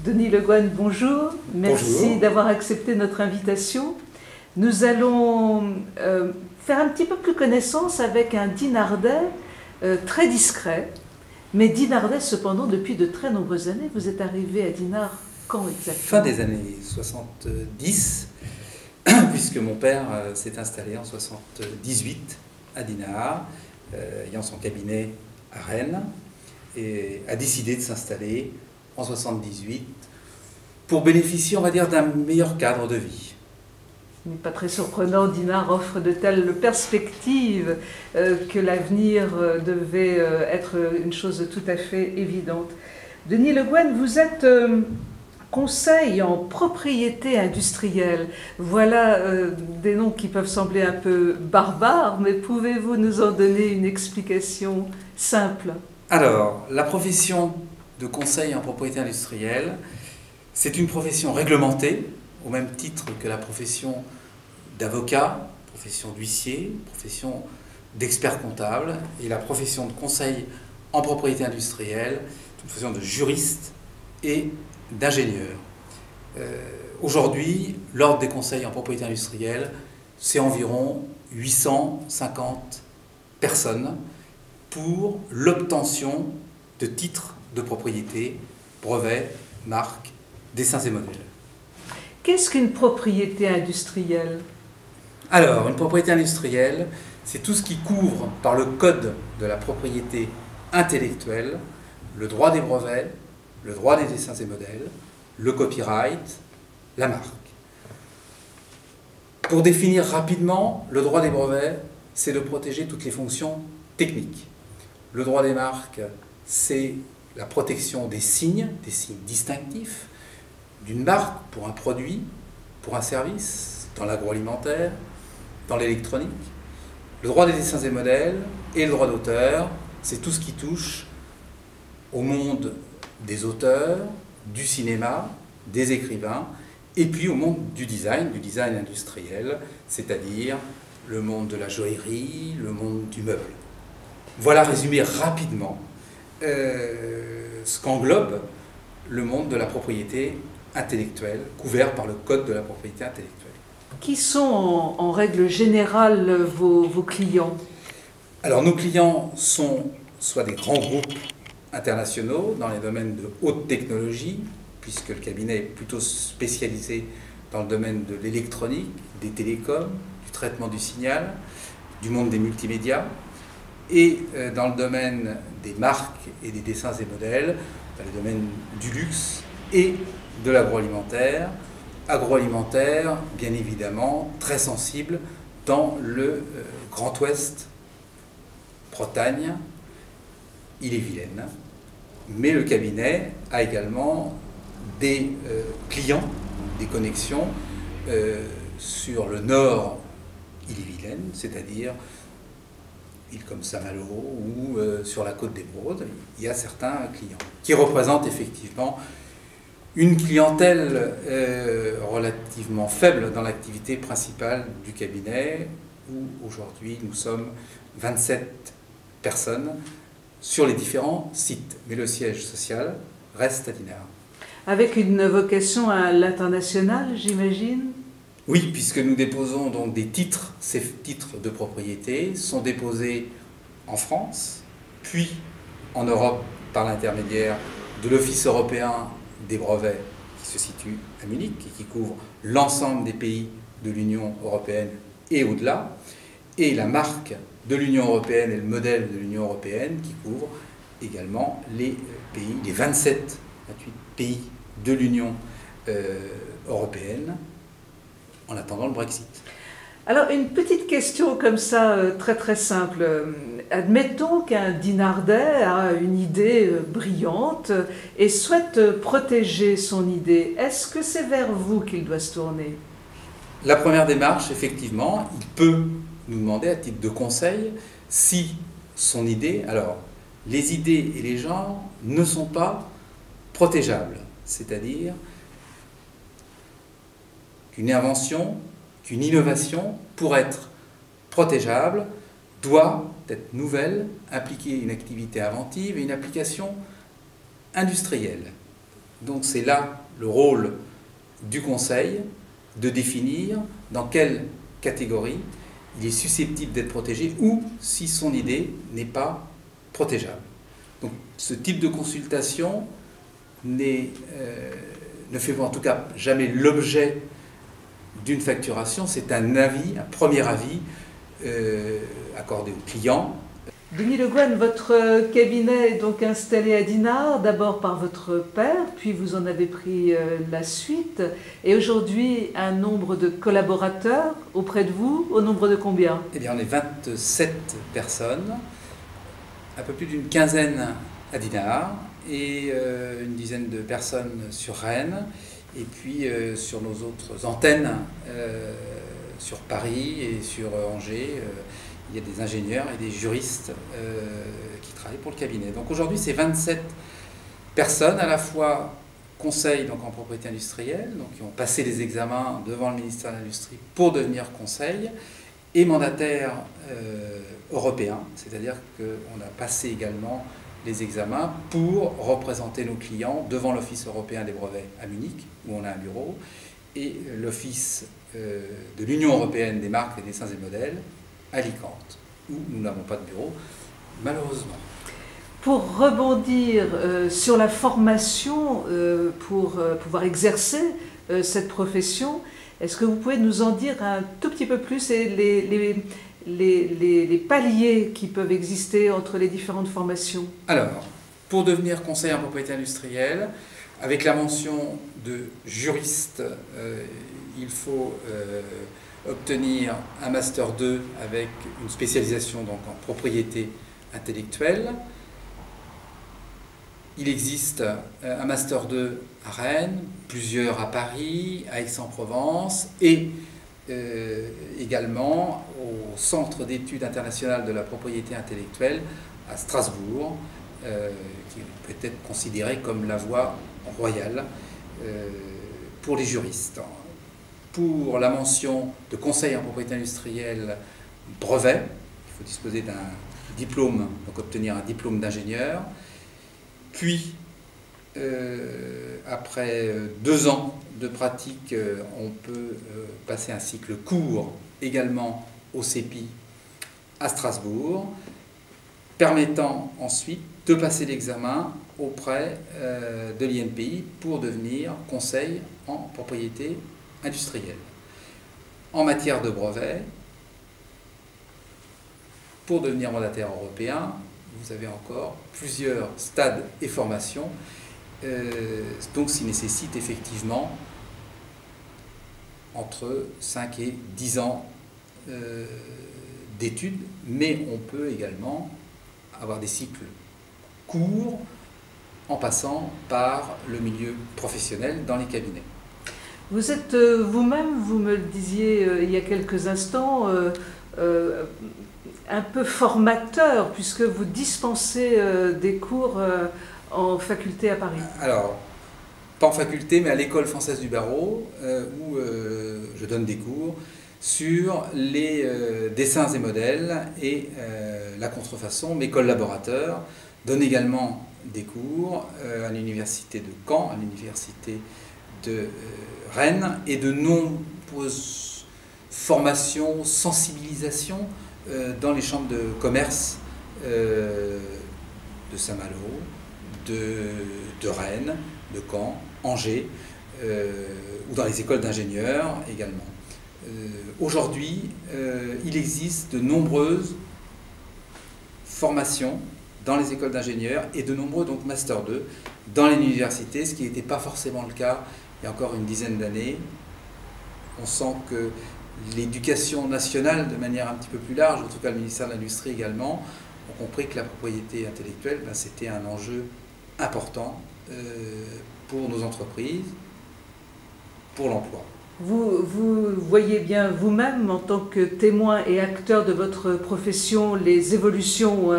Denis Le Guen, bonjour. Merci d'avoir accepté notre invitation. Nous allons faire un petit peu plus connaissance avec un dinardais très discret, mais dinardais cependant depuis de très nombreuses années. Vous êtes arrivé à Dinard quand exactement? Fin des années 70, puisque mon père s'est installé en 78 à Dinard, ayant son cabinet à Rennes, et a décidé de s'installer en 78 pour bénéficier, on va dire, d'un meilleur cadre de vie. Pas très surprenant, Dinard offre de telles perspectives que l'avenir devait être une chose tout à fait évidente. Denis Le Guen, vous êtes conseil en propriété industrielle. Voilà des noms qui peuvent sembler un peu barbares, mais pouvez-vous nous en donner une explication simple? Alors, la profession de conseil en propriété industrielle, c'est une profession réglementée, au même titre que la profession d'avocat, profession d'huissier, profession d'expert comptable, et la profession de conseil en propriété industrielle, une profession de juriste et d'ingénieur. Aujourd'hui, l'ordre des conseils en propriété industrielle, c'est environ 850 personnes pour l'obtention de titres de propriété, brevets, marques, dessins et modèles. Qu'est-ce qu'une propriété industrielle? Alors, une propriété industrielle, c'est tout ce qui couvre par le code de la propriété intellectuelle le droit des brevets, le droit des dessins et modèles, le copyright, la marque. Pour définir rapidement, le droit des brevets, c'est de protéger toutes les fonctions techniques. Le droit des marques, c'est la protection des signes distinctifs d'une marque pour un produit, pour un service, dans l'agroalimentaire, dans l'électronique. Le droit des dessins et modèles et le droit d'auteur, c'est tout ce qui touche au monde des auteurs, du cinéma, des écrivains, et puis au monde du design industriel, c'est-à-dire le monde de la joaillerie, le monde du meuble. Voilà résumé rapidement ce qu'englobe le monde de la propriété intellectuelle, couvert par le code de la propriété intellectuelle. Qui sont en règle générale vos clients? Alors nos clients sont soit des grands groupes internationaux dans les domaines de haute technologie, puisque le cabinet est plutôt spécialisé dans le domaine de l'électronique, des télécoms, du traitement du signal, du monde des multimédias, et dans le domaine des marques et des dessins et modèles, dans les domaines du luxe et de l'agroalimentaire. Agroalimentaire, bien évidemment, très sensible dans le Grand Ouest, Bretagne, Ille-et-Vilaine. Mais le cabinet a également des clients, des connexions sur le nord Ille-et-Vilaine, c'est-à-dire îles comme Saint-Malo ou sur la côte d'Émeraude. Il y a certains clients qui représentent effectivement une clientèle relativement faible dans l'activité principale du cabinet, où aujourd'hui nous sommes 27 personnes sur les différents sites. Mais le siège social reste à Dinard. Avec une vocation à l'international, j'imagine? Oui, puisque nous déposons donc des titres. Ces titres de propriété sont déposés en France, puis en Europe par l'intermédiaire de l'Office européen des brevets qui se situe à Munich et qui couvre l'ensemble des pays de l'Union européenne et au-delà, et la marque de l'Union européenne et le modèle de l'Union européenne qui couvre également les pays, les 28 pays de l'Union européenne en attendant le Brexit. Alors, une petite question comme ça, très très simple. Admettons qu'un dinardais a une idée brillante et souhaite protéger son idée. Est-ce que c'est vers vous qu'il doit se tourner? La première démarche, effectivement, il peut nous demander à titre de conseil si son idée... Alors, les idées et les genres ne sont pas protégeables. C'est-à-dire qu'une invention, qu'une innovation, pour être protégeable, doit être nouvelle, impliquer une activité inventive et une application industrielle. Donc c'est là le rôle du Conseil de définir dans quelle catégorie il est susceptible d'être protégé ou si son idée n'est pas protégeable. Donc ce type de consultation ne fait en tout cas jamais l'objet d'une facturation, c'est un avis, un premier avis accordé au client. Denis Le Guen, votre cabinet est donc installé à Dinard, d'abord par votre père, puis vous en avez pris la suite. Et aujourd'hui, un nombre de collaborateurs auprès de vous, au nombre de combien? Eh bien, on est 27 personnes, un peu plus d'une quinzaine à Dinard, et une dizaine de personnes sur Rennes, et puis sur nos autres antennes, sur Paris et sur Angers. Il y a des ingénieurs et des juristes qui travaillent pour le cabinet. Donc aujourd'hui, c'est 27 personnes, à la fois conseils donc en propriété industrielle, donc qui ont passé les examens devant le ministère de l'Industrie pour devenir conseil, et mandataires européens, c'est-à-dire qu'on a passé également les examens pour représenter nos clients devant l'Office européen des brevets à Munich, où on a un bureau, et l'Office de l'Union européenne des marques, des dessins et modèles, à Alicante, où nous n'avons pas de bureau, malheureusement. Pour rebondir sur la formation pour pouvoir exercer cette profession, est-ce que vous pouvez nous en dire un tout petit peu plus et les paliers qui peuvent exister entre les différentes formations? Alors, pour devenir conseiller en propriété industrielle, avec la mention de juriste, il faut obtenir un Master 2 avec une spécialisation donc en propriété intellectuelle. Il existe un Master 2 à Rennes, plusieurs à Paris, à Aix-en-Provence et également au Centre d'études internationales de la propriété intellectuelle à Strasbourg, qui peut être considéré comme la voie royale pour les juristes. Pour la mention de conseil en propriété industrielle brevet, il faut disposer d'un diplôme, donc obtenir un diplôme d'ingénieur. Puis, après 2 ans de pratique, on peut passer un cycle court également au CEPI à Strasbourg, permettant ensuite de passer l'examen auprès de l'INPI pour devenir conseil en propriété industrielle. En matière de brevet, pour devenir mandataire européen, vous avez encore plusieurs stades et formations, donc ça nécessite effectivement entre 5 et 10 ans d'études, mais on peut également avoir des cycles courts en passant par le milieu professionnel dans les cabinets. Vous êtes vous-même, vous me le disiez il y a quelques instants, un peu formateur, puisque vous dispensez des cours en faculté à Paris. Alors, pas en faculté, mais à l'École française du barreau, où je donne des cours sur les dessins et modèles et la contrefaçon. Mes collaborateurs donnent également des cours à l'université de Caen, à l'université de Rennes, et de nombreuses formations, sensibilisations dans les chambres de commerce de Saint-Malo, de Rennes, de Caen, Angers, ou dans les écoles d'ingénieurs également. Aujourd'hui, il existe de nombreuses formations dans les écoles d'ingénieurs et de nombreux donc Master 2 dans les universités, ce qui n'était pas forcément le cas il y a encore une dizaine d'années. On sent que l'éducation nationale, de manière un petit peu plus large, en tout cas le ministère de l'Industrie également, ont compris que la propriété intellectuelle, c'était un enjeu important pour nos entreprises, pour l'emploi. Vous voyez bien vous-même, en tant que témoin et acteur de votre profession, les évolutions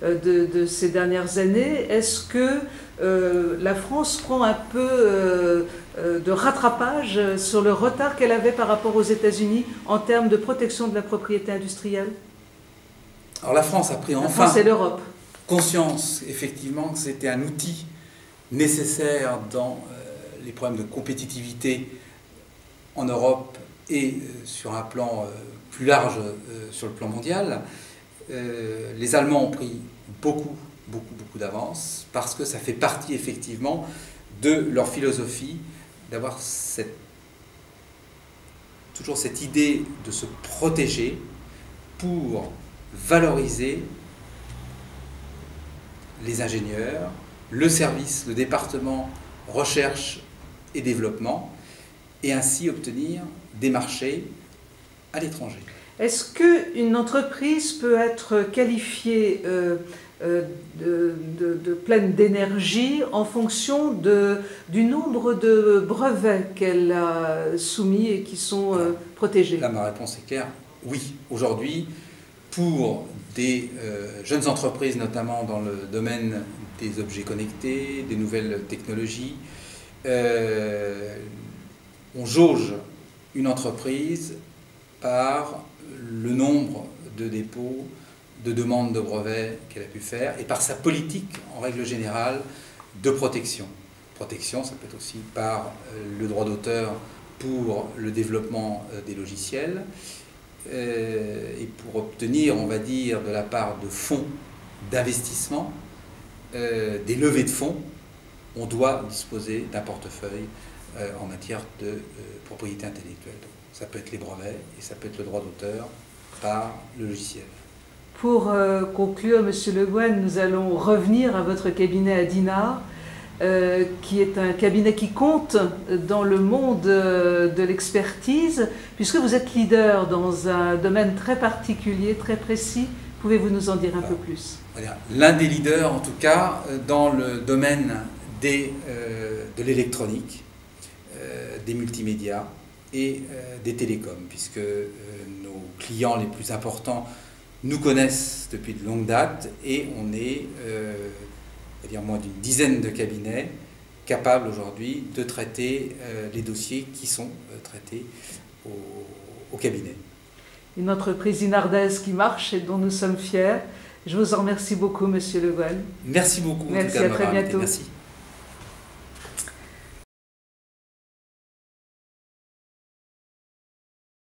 de ces dernières années. Est-ce que la France prend un peu de rattrapage sur le retard qu'elle avait par rapport aux États-Unis en termes de protection de la propriété industrielle? Alors la France a pris La enfin France et l'Europe. conscience, effectivement, que c'était un outil nécessaire dans les problèmes de compétitivité en Europe et sur un plan plus large sur le plan mondial. Les Allemands ont pris beaucoup d'avance parce que ça fait partie effectivement de leur philosophie d'avoir toujours cette idée de se protéger pour valoriser les ingénieurs, le service, le département recherche et développement, et ainsi obtenir des marchés à l'étranger. Est-ce qu'une entreprise peut être qualifiée de pleine d'énergie en fonction du nombre de brevets qu'elle a soumis et qui sont protégés? Là, ma réponse est claire, oui. Aujourd'hui, pour des jeunes entreprises, notamment dans le domaine des objets connectés, des nouvelles technologies, on jauge une entreprise par le nombre de dépôts, de demandes de brevets qu'elle a pu faire et par sa politique, en règle générale, de protection. Protection, ça peut être aussi par le droit d'auteur pour le développement des logiciels et pour obtenir, on va dire, de la part de fonds d'investissement, des levées de fonds, on doit disposer d'un portefeuille en matière de propriété intellectuelle. Donc, ça peut être les brevets et ça peut être le droit d'auteur par le logiciel. Pour conclure, Monsieur Le Guen, nous allons revenir à votre cabinet à Dinard, qui est un cabinet qui compte dans le monde de l'expertise, puisque vous êtes leader dans un domaine très particulier, très précis. Pouvez-vous nous en dire un peu plus? L'un des leaders, en tout cas, dans le domaine de l'électronique, des multimédias et des télécoms, puisque nos clients les plus importants nous connaissent depuis de longues dates et on est, moins d'une dizaine de cabinets capables aujourd'hui de traiter les dossiers qui sont traités au cabinet. Une entreprise dinardaise qui marche et dont nous sommes fiers. Je vous en remercie beaucoup, Monsieur Le Guen. Merci beaucoup. Merci, à très bientôt. Merci.